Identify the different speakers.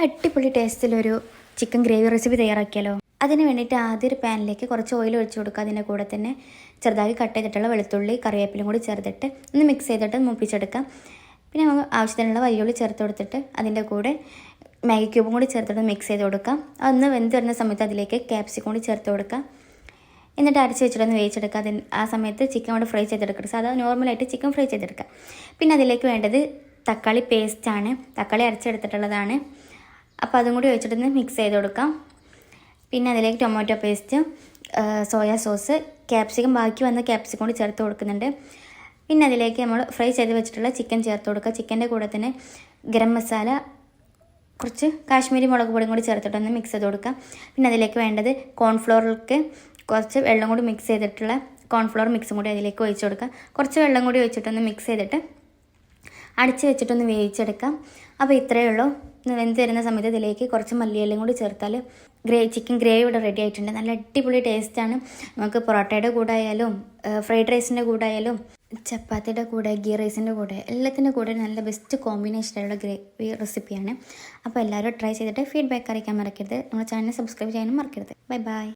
Speaker 1: അടിപൊളി ടേസ്റ്റിലൊരു chicken gravy recipe തയ്യാറാക്കിയാലോ. അതിന് വേണ്ടിയിട്ട് ആദ്യം ഒരു പാനിലേക്ക് കുറച്ച് ഓയിൽ ഒഴിച്ച് കൊടുക്കുക. അതിൻ്റെ കൂടെ തന്നെ ചെറുതായി കട്ട് ചെയ്തിട്ടുള്ള വെളുത്തുള്ളി കറിവേപ്പിലും കൂടി ചേർത്തിട്ട് ഒന്ന് മിക്സ് ചെയ്തിട്ട് മൂപ്പിച്ചെടുക്കാം. പിന്നെ നമുക്ക് ആവശ്യത്തിനുള്ള വലിയുള്ളി ചേർത്ത് കൊടുത്തിട്ട് അതിൻ്റെ കൂടെ മാഗി ക്യൂബും കൂടി ചേർത്തിട്ട് മിക്സ് ചെയ്ത് കൊടുക്കാം. അതൊന്ന് വെന്ത് വരുന്ന സമയത്ത് അതിലേക്ക് ക്യാപ്സിക്കം കൂടി ചേർത്ത് കൊടുക്കാം. എന്നിട്ട് അരച്ച് വെച്ചിട്ടൊന്ന് വേവിച്ചെടുക്കുക. ആ സമയത്ത് ചിക്കൻ കൂടെ ഫ്രൈ ചെയ്തെടുക്കുക. സാധാരണ നോർമലായിട്ട് ചിക്കൻ ഫ്രൈ ചെയ്തെടുക്കുക. പിന്നെ അതിലേക്ക് വേണ്ടത് തക്കാളി പേസ്റ്റാണ്. തക്കാളി അരച്ചെടുത്തിട്ടുള്ളതാണ്. അപ്പോൾ അതും കൂടി ഒഴിച്ചിട്ടൊന്ന് മിക്സ് ചെയ്ത് കൊടുക്കാം. പിന്നെ അതിലേക്ക് tomato paste, soya sauce, capsicum ബാക്കി വന്ന ക്യാപ്സിക്കം കൂടി ചേർത്ത് കൊടുക്കുന്നുണ്ട്. പിന്നെ അതിലേക്ക് നമ്മൾ ഫ്രൈ ചെയ്ത് വെച്ചിട്ടുള്ള ചിക്കൻ ചേർത്ത് കൊടുക്കുക. ചിക്കൻ്റെ കൂടെ തന്നെ ഗരം മസാല, കുറച്ച് കാശ്മീരി മുളക് പൊടിയും കൂടി ചേർത്തിട്ടൊന്ന് മിക്സ് ചെയ്ത് കൊടുക്കുക. പിന്നെ അതിലേക്ക് വേണ്ടത് കോൺഫ്ലോറിലേക്ക് കുറച്ച് വെള്ളം കൂടി മിക്സ് ചെയ്തിട്ടുള്ള കോൺഫ്ലോർ മിക്സും കൂടി അതിലേക്ക് ഒഴിച്ച് കൊടുക്കുക. കുറച്ച് വെള്ളം കൂടി ഒഴിച്ചിട്ടൊന്ന് മിക്സ് ചെയ്തിട്ട് അടിച്ച് വെച്ചിട്ടൊന്ന് വേവിച്ചെടുക്കാം. അപ്പോൾ ഇത്രയേ ഉള്ളൂ. വെന്ത് വരുന്ന സമയത്ത് ഇതിലേക്ക് കുറച്ച് മല്ലിയിലയും കൂടി ചേർത്താൽ ചിക്കൻ ഗ്രേവി ഇവിടെ റെഡി ആയിട്ടുണ്ട്. നല്ല അടിപൊളി ടേസ്റ്റാണ്. നമുക്ക് പൊറോട്ടയുടെ കൂടെ ആയാലും ഫ്രൈഡ് റൈസിൻ്റെ കൂടെ ആയാലും ചപ്പാത്തിയുടെ കൂടെ ഗീ റൈസിൻ്റെ കൂടെ എല്ലാത്തിൻ്റെ കൂടെ നല്ല ബെസ്റ്റ് കോമ്പിനേഷനുള്ള ഗ്രേവി റെസിപ്പിയാണ്. അപ്പോൾ എല്ലാവരും ട്രൈ ചെയ്തിട്ട് ഫീഡ്ബാക്ക് അറിയിക്കാൻ മറക്കരുത്. നമ്മുടെ ചാനൽ സബ്സ്ക്രൈബ് ചെയ്യാനും മറക്കരുത്. Bye bye.